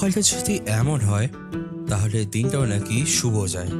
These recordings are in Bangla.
সকালটা যদি এমন হয় তাহলে দিনটাও নাকি শুভ যায়।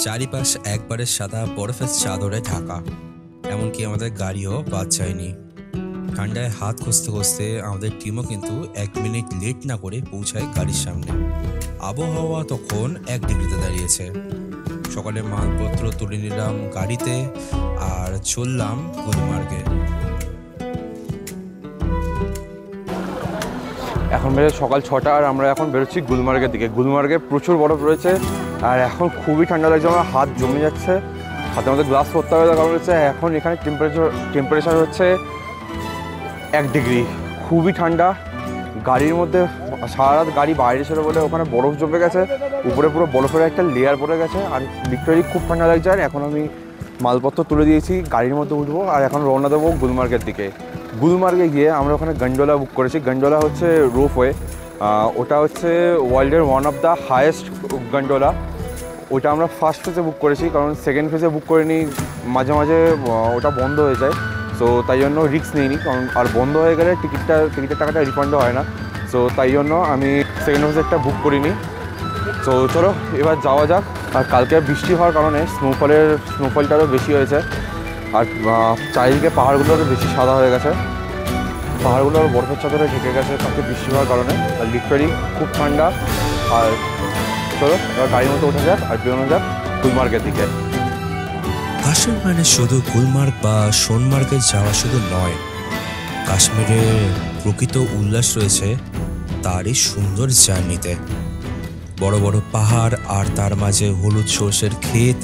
চারিপাশ একবারে সাদা বরফের চাদরে ঢাকা, এমনকি আমাদের গাড়িও বাদ যায়নি। ঠান্ডায় হাত খুঁজতে খুঁজতে আমাদের টিমও কিন্তু 1 মিনিট লেট না করে পৌঁছায় গাড়ির সামনে। আবহাওয়া তখন 1 ডিগ্রিতে দাঁড়িয়েছে। সকালে মালপত্র তুলে নিলাম গাড়িতে আর চললাম গুলমার্গে। এখন বেড়ে সকাল 6টা আর আমরা এখন বেরোচ্ছি গুলমার্গের দিকে। গুলমার্গে প্রচুর বরফ রয়েছে আর এখন খুবই ঠান্ডা লাগছে, আমার হাত জমে যাচ্ছে, হাতের মধ্যে গ্লাস পরতে হবে। কারণ হচ্ছে এখন এখানে টেম্পারেচার হচ্ছে 1 ডিগ্রি, খুবই ঠান্ডা। গাড়ির মধ্যে সারা রাত গাড়ি বাইরে ছিল বলে ওখানে বরফ জমে গেছে, উপরে পুরো বরফের একটা লেয়ার পড়ে গেছে আর লিটারালি খুব ঠান্ডা লাগছে। আর এখন আমি মালপত্র তুলে দিয়েছি, গাড়ির মধ্যে উঠবো আর এখন রওনা দেবো গুলমার্গের দিকে। গুলমার্গে গিয়ে আমরা ওখানে গন্ডোলা বুক করেছি। গন্ডোলা হচ্ছে রোপওয়ে, ওটা হচ্ছে ওয়ার্ল্ডের one of the highest gondola. ওটা আমরা ফার্স্ট ফেজে বুক করেছি, কারণ সেকেন্ড ফেজে বুক করিনি, মাঝে মাঝে ওটা বন্ধ হয়ে যায়। সো তাই জন্য রিস্ক নিইনি, কারণ আর বন্ধ হয়ে গেলে টিকিটের টাকাটা রিফান্ডও হয় না। সো তাই জন্য আমি সেকেন্ড ফেজেরটা বুক করিনি। সো চলো এবার যাওয়া যাক। আর কালকে বৃষ্টি হওয়ার কারণে স্নোফলটারও বেশি হয়েছে আর চারিদিকে পাহাড়গুলো আরও বেশি সাদা হয়ে গেছে, পাহাড়গুলো আরও বরফের চাদরে ঢেকে গেছে কালকে বৃষ্টি হওয়ার কারণে। আর লিটারালি খুব ঠান্ডা। আর চলো এবার গাড়ির মতো ওঠা যাক আর বেরোনো যাক গুলমার্গের দিকে। কাশ্মীর মানে শুধু গুলমার্গ বা সোনমার্গে যাওয়া শুধু নয়, কাশ্মীরের প্রকৃত উল্লাস রয়েছে তারই সুন্দর জার্নিতে। বড় বড় পাহাড় আর তার মাঝে হলুদ সর্ষের ক্ষেত,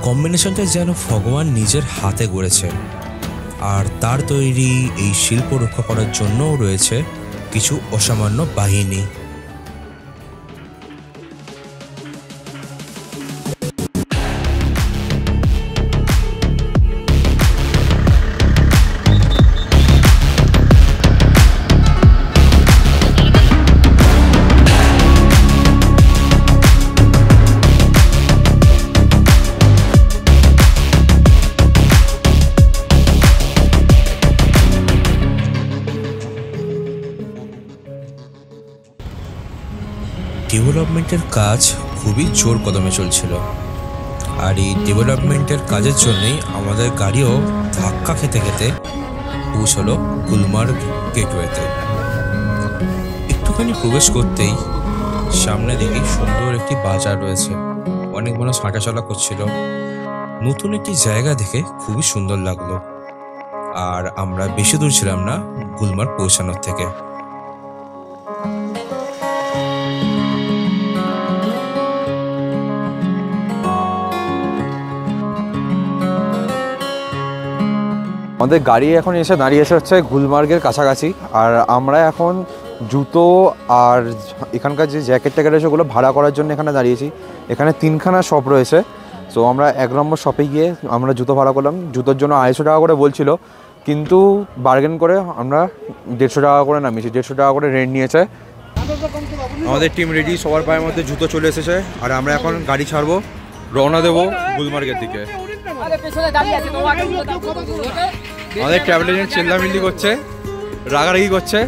কম্বিনেশনটা যেন ভগবান নিজের হাতে গড়েছে। আর তার তৈরি এই শিল্প রক্ষা করার জন্যও রয়েছে কিছু অসামান্য বাহিনী। ডেভেলপমেন্টের কাজ খুবই জোর কদমে চলছিল, আর এই ডেভেলপমেন্টের কাজের জন্যই আমাদের গাড়িও ধাক্কা খেতে খেতে পৌঁছলো গুলমার্গ গেটওয়েতে। একটুখানি প্রবেশ করতেই সামনে দেখি সুন্দর একটি বাজার রয়েছে, অনেক মানুষ হাঁটাচলা করছিল। নতুন একটি জায়গা দেখে খুবই সুন্দর লাগলো। আর আমরা বেশি দূর ছিলাম না গুলমার্গ পৌঁছানোর থেকে। আমাদের গাড়ি এখন এসে দাঁড়িয়েছে হচ্ছে গুলমার্গের কাছাকাছি। আর আমরা এখন জুতো আর এখানকার যে জ্যাকেট ট্যাকেট আছে ওগুলো ভাড়া করার জন্য এখানে দাঁড়িয়েছি। এখানে 3খানা শপ রয়েছে। সো আমরা 1 নম্বর শপে গিয়ে আমরা জুতো ভাড়া করলাম। জুতোর জন্য 250 টাকা করে বলছিল, কিন্তু বার্গেন করে আমরা 150 টাকা করে নামিয়েছি। 150 টাকা করে রেন্ট নিয়েছে। আমাদের টিম রেডি, সবার পায়ের মধ্যে জুতো চলে এসেছে আর আমরা এখন গাড়ি ছাড়বো, রওনা দেবো গুলমার্গের দিকে। আমাদের ট্রাভেল এজেন্ট চিল্লামিল্লি করছে, রাগারাগি করছে।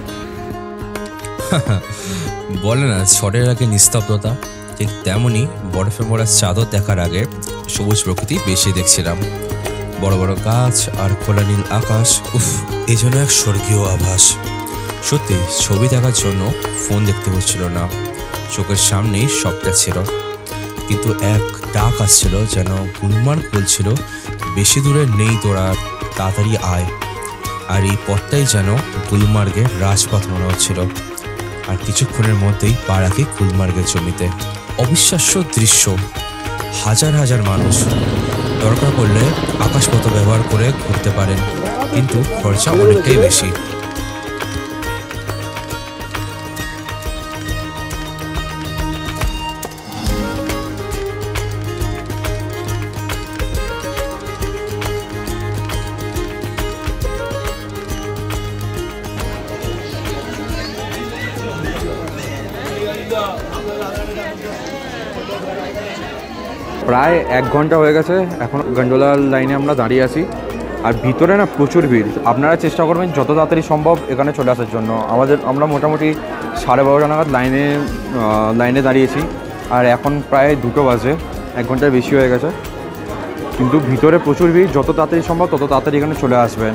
বলে না ঝড়ের আগে নিস্তব্ধতা, ঠিক তেমনই বরফে মোড়া চাদর দেখার আগে সবুজ প্রকৃতি বেশি দেখছিলাম। বড় বড় গাছ আর খোলা নীল আকাশ, উফ, এই জন্য এক স্বর্গীয় আভাস। সত্যি ছবি দেখার জন্য ফোন দেখতে হচ্ছিল না, চোখের সামনেই সবটা ছিল। কিন্তু এক ডাক আসছিল, যেন গুলমার্গ বলছিল বেশি দূরে নেই তোরা, তাড়াতাড়ি আয়। আর এই পথটাই যেন গুলমার্গের রাজপথ মনে হচ্ছিল। আর কিছুক্ষণের মধ্যেই পা রাখি গুলমার্গের জমিতে। অবিশ্বাস্য দৃশ্য, হাজার হাজার মানুষ। দরকার পড়লে আকাশপথ ব্যবহার করে ঘুরতে পারেন, কিন্তু খরচা অনেকটাই বেশি। প্রায় 1 ঘন্টা হয়ে গেছে, এখন গন্ডোলার লাইনে আমরা দাঁড়িয়ে আছি। আর ভিতরে না প্রচুর ভিড়। আপনারা চেষ্টা করবেন যত তাড়াতাড়ি সম্ভব এখানে চলে আসার জন্য। আমরা মোটামুটি 12:30 নাগাদ লাইনে দাঁড়িয়েছি, আর এখন প্রায় 2টো বাজে, 1 ঘন্টার বেশি হয়ে গেছে। কিন্তু ভিতরে প্রচুর ভিড়, যত তাড়াতাড়ি সম্ভব তত তাড়াতাড়ি এখানে চলে আসবেন।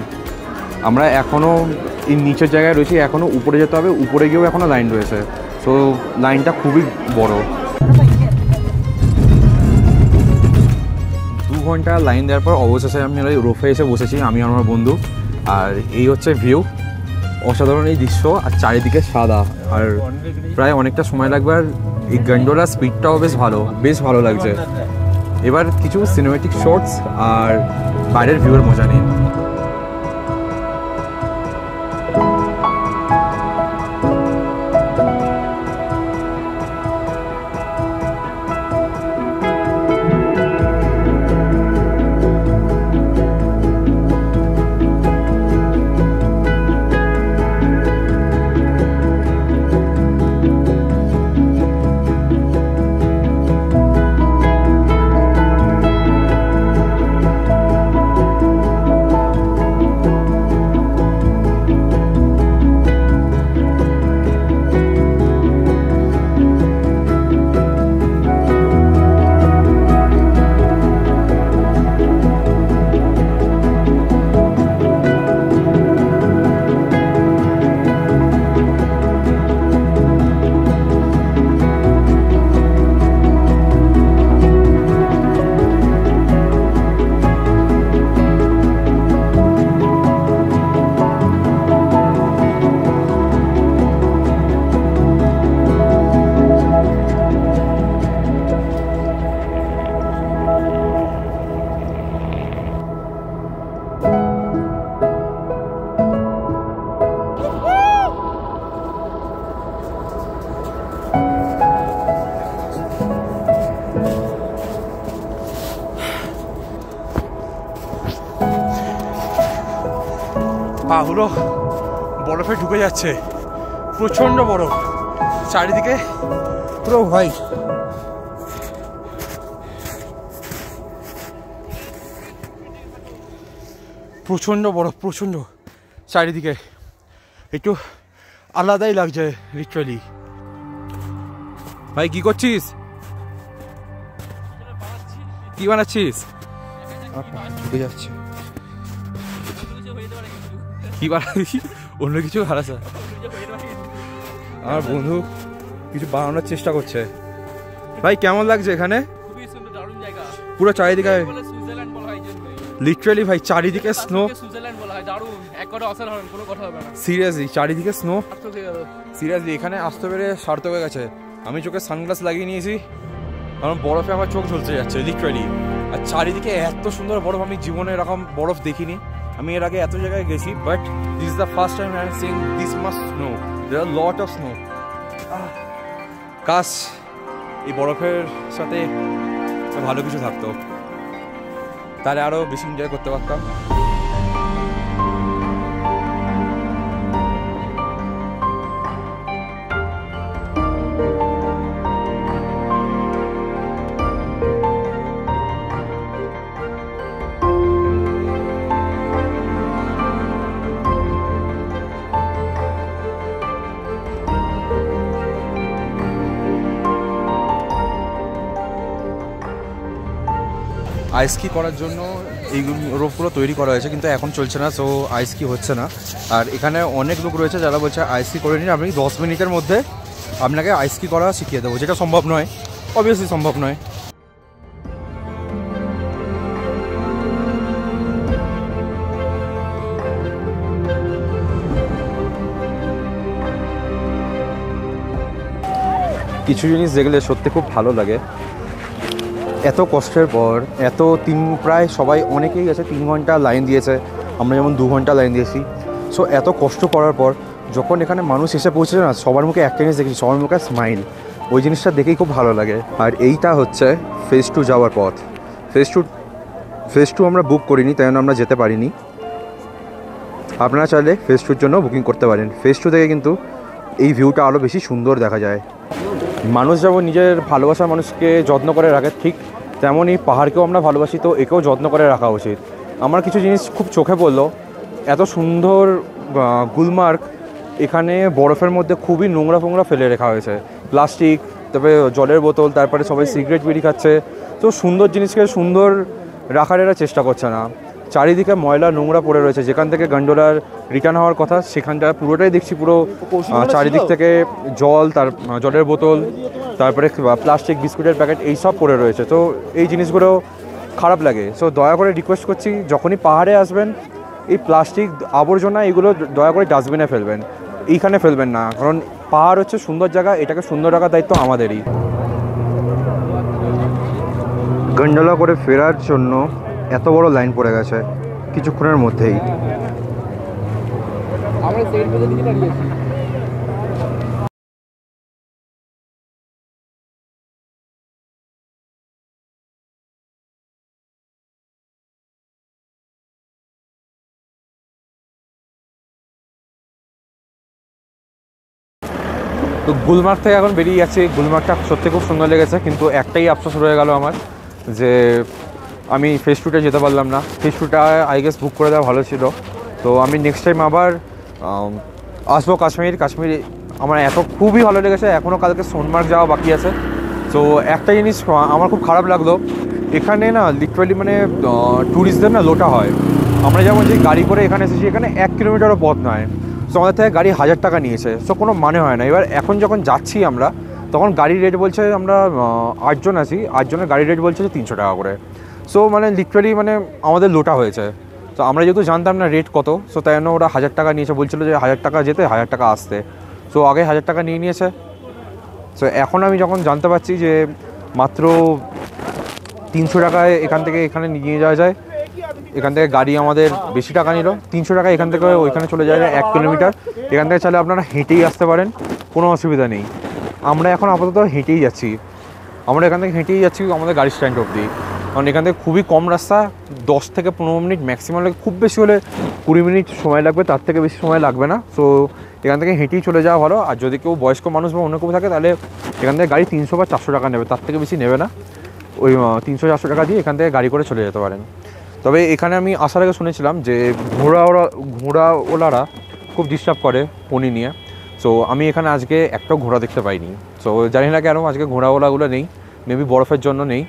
আমরা এখনও এই নিচের জায়গায় রয়েছি, এখনও উপরে যেতে হবে, উপরে গিয়েও এখনও লাইন রয়েছে। সো লাইনটা খুবই বড়। 2 ঘন্টা লাইন দেওয়ার পর অবশেষে আমি রোফে এসে বসেছি, আমি আর আমার বন্ধু। আর এই হচ্ছে ভিউ, অসাধারণ এই দৃশ্য, আর চারিদিকে সাদা, আর প্রায় অনেকটা সময় লাগবে। আর এই গন্ডোলার স্পিডটাও বেশ ভালো লাগছে। এবার কিছু সিনেমেটিক শটস আর বাইরের ভিউয়ের মজা নিন। পাগুলো বরফে ঢুকে যাচ্ছে, প্রচণ্ড বরফ, চারিদিকে পুরো হোয়াইট। প্রচণ্ড বরফ, প্রচণ্ড চারিদিকে, একটু আলাদাই লাগছে লিটারালি। ভাই কি করছিস? কি বানাচ্ছিস? ঢুকে যাচ্ছে, কি বানাচ্ছি? অন্য কিছু হারাছে। আমার বন্ধু কিছু বানানোর চেষ্টা করছে। ভাই কেমন লাগছে এখানে? পুরো চারিদিকে লিটারালি ভাই, চারিদিকে স্নো। সিরিয়াসলি চারিদিকে স্নো, সিরিয়াসলি এখানে আসতে পেরে সার্থক হয়ে গেছে। আমি চোখে সানগ্লাস লাগিয়ে নিয়েছি, কারণ বরফে আমার চোখ ঝলসে যাচ্ছে লিটারালি। আর চারিদিকে এত সুন্দর বরফ, আমি জীবনে এরকম বরফ দেখিনি। আমি এর আগে এত জায়গায় গেছি, but this is the first time I am seeing this much snow. There are lot of snow. কাশ এই বরফের সাথে ভালো কিছু থাকতো, তাহলে আরও বেশি এনজয় করতে পারতাম। আইসকি করার জন্য এই রোপগুলো তৈরি করা হয়েছে, কিন্তু এখন চলছে না, সো আইসকি হচ্ছে না। আর এখানে অনেক লোক রয়েছে যারা বলছে আইসকি করে নিন, আপনি 10 মিনিটের মধ্যে আপনাকে আইসকি করা শিখিয়ে দেবো, যেটা সম্ভব নয়, অবভিয়াসলি সম্ভব নয়। কিছু জিনিস দেখলে সত্যি খুব ভালো লাগে। এত কষ্টের পর প্রায় সবাই অনেকেই আছে 3 ঘন্টা লাইন দিয়েছে, আমরা যেমন 2 ঘন্টা লাইন দিয়েছি। সো এত কষ্ট করার পর যখন এখানে মানুষ এসে পৌঁছেছে না, সবার মুখে একটা জিনিস দেখেছি, সবার মুখে স্মাইল। ওই জিনিসটা দেখেই খুব ভালো লাগে। আর এইটা হচ্ছে ফেজ 2 যাওয়ার পথ। ফেজ 2 আমরা বুক করিনি, তাই জন্য আমরা যেতে পারিনি। আপনারা চাইলে ফেজ 2-র জন্য বুকিং করতে পারেন। ফেজ 2 থেকে কিন্তু এই ভিউটা আরও বেশি সুন্দর দেখা যায়। মানুষ যেমন নিজের ভালোবাসার মানুষকে যত্ন করে রাখে, ঠিক তেমনই পাহাড়কেও আমরা ভালোবাসি, তো একেও যত্ন করে রাখা উচিত। আমার কিছু জিনিস খুব চোখে পড়লো। এত সুন্দর গুলমার্গ, এখানে বরফের মধ্যে খুবই নোংরা ফোংরা ফেলে রাখা হয়েছে, প্লাস্টিক, তারপরে জলের বোতল, তারপরে সবাই সিগারেট বিড়ি খাচ্ছে। তো সুন্দর জিনিসকে সুন্দর রাখার এরা চেষ্টা করছে না। চারিদিকে ময়লা নোংরা পড়ে রয়েছে, যেখান থেকে গন্ডোলার রিটার্ন হওয়ার কথা সেখানটা পুরোটাই দেখছি পুরো চারিদিক থেকে জল, তার জলের বোতল, তারপরে প্লাস্টিক, বিস্কুটের প্যাকেট এইসব পড়ে রয়েছে। তো এই জিনিসগুলো খারাপ লাগে। সো দয়া করে রিকোয়েস্ট করছি, যখনই পাহাড়ে আসবেন এই প্লাস্টিক আবর্জনা এগুলো দয়া করে ডাস্টবিনে ফেলবেন, এইখানে ফেলবেন না, কারণ পাহাড় হচ্ছে সুন্দর জায়গা, এটাকে সুন্দর রাখার দায়িত্ব আমাদেরই। গন্ডোলা করে ফেরার জন্য এত বড় লাইন পড়ে গেছে কিছুক্ষণের মধ্যেই। তো গুলমার্গ থেকে এখন বেরিয়ে যাচ্ছি। গুলমার্গটা সত্যি খুব সুন্দর লেগেছে, কিন্তু একটাই আফসোস রয়ে গেল আমার, যে আমি ফেজ 2-তে যেতে পারলাম না। ফেজ 2টা আই গেস বুক করে দেওয়া ভালো ছিল। তো আমি নেক্সট টাইম আবার আসবো কাশ্মীর। আমার খুবই ভালো লেগেছে। এখনও কালকে সোনমার্গ যাওয়া বাকি আছে। তো একটা জিনিস আমার খুব খারাপ লাগলো, এখানে না লিটারালি মানে ট্যুরিস্টদের না লোটা হয়। আমরা যেমন যে গাড়ি করে এখানে এসেছি, এখানে 1 কিলোমিটারও পথ নয়, সো আমাদের থেকে গাড়ি 1000 টাকা নিয়েছে। সো কোনো মানে হয় না। এবার এখন যখন যাচ্ছি আমরা, তখন গাড়ির রেট বলছে, আমরা 8 জন আছি, 8 জনের গাড়ির রেট বলছে যে 300 টাকা করে। সো মানে লিটারালি মানে আমাদের লোটা হয়েছে। তো আমরা যেহেতু জানতাম না রেট কত, সো তাই জন্য ওরা 1000 টাকা নিয়েছে, বলছিল যে 1000 টাকা যেতে 1000 টাকা আসতে। সো আগে 1000 টাকা নিয়ে নিয়েছে। সো এখন আমি যখন জানতে পারছি যে মাত্র 300 টাকায় এখান থেকে এখানে নিয়ে যাওয়া যায়, এখান থেকে গাড়ি আমাদের বেশি টাকা নিল, 300 টাকা এখান থেকে ওইখানে চলে যায় 1 কিলোমিটার। এখান থেকে চাইলে আপনারা হেঁটেই আসতে পারেন, কোনো অসুবিধা নেই। আমরা এখন আপাতত হেঁটেই যাচ্ছি, আমাদের গাড়ি স্ট্যান্ড অবধি, কারণ এখান থেকে খুবই কম রাস্তা, 10 থেকে 15 মিনিট ম্যাক্সিমাম লাগে, খুব বেশি হলে 20 মিনিট সময় লাগবে, তার থেকে বেশি সময় লাগবে না। সো এখান থেকে হেঁটেই চলে যাওয়া ভালো। আর যদি কেউ বয়স্ক মানুষ বা অন্য কেউ থাকে, তাহলে এখান থেকে গাড়ি 300 বা 400 টাকা নেবে, তার থেকে বেশি নেবে না। ওই 300-400 টাকা দিয়ে এখান থেকে গাড়ি করে চলে যেতে পারেন। তবে এখানে আমি আসার আগে শুনেছিলাম যে ঘোড়াওয়ালারা খুব ডিস্টার্ব করে পনি নিয়ে। সো আমি এখানে আজকে একটাও ঘোড়া দেখতে পাইনি। সো জানি না কেন আজকে ঘোড়াওয়ালাগুলো নেই, মেবি বরফের জন্য নেই।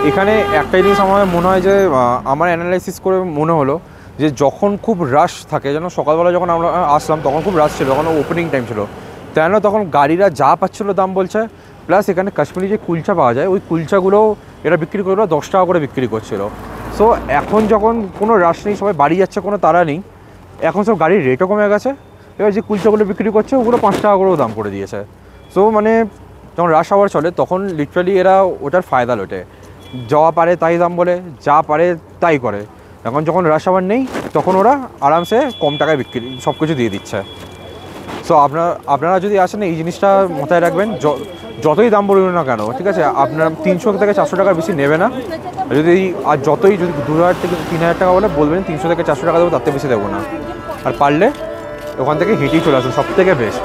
এখানে একটা জিনিস আমার মনে হয় যে, আমার অ্যানালাইসিস করে মনে হলো যে যখন খুব রাশ থাকে, যেন সকালবেলা যখন আমরা আসলাম তখন খুব রাশ ছিল, তখন ওপেনিং টাইম ছিল, তাই না? তখন গাড়িরা যা পাচ্ছিলো দাম বলছে, প্লাস এখানে কাশ্মীরি যে কুলচা পাওয়া যায়, ওই কুলচাগুলোও এরা বিক্রি করলো 10 টাকা করে বিক্রি করছিল। সো এখন যখন কোনো রাশ নেই, সবাই বাড়ি যাচ্ছে, কোনো তাড়া নেই, এখন সব গাড়ির রেটও কমে গেছে। এবার যে কুলচাগুলো বিক্রি করছে ওগুলো 5 টাকা করেও দাম করে দিয়েছে। সো মানে যখন রাশ আওয়ার চলে তখন লিটারালি এরা ওটার ফায়দা লোটে, যা পারে তাই দাম বলে, যা পারে তাই করে। এখন যখন রাশ আওয়ার নেই, তখন ওরা আরামসে কম টাকায় বিক্রি সব কিছু দিয়ে দিচ্ছে। সো আপনারা যদি আসেন এই জিনিসটা মাথায় রাখবেন, যতই দাম বলুন না কেন, ঠিক আছে, আপনার 300 থেকে 400 টাকার বেশি নেবে না। যদি 2000 থেকে 3000 টাকা বলে বলবেন 300 থেকে 400 টাকা দেবো, তার থেকে বেশি দেবো না। আর পারলে ওখান থেকে হেঁটেই চলে আসুন, সব থেকে বেস্ট।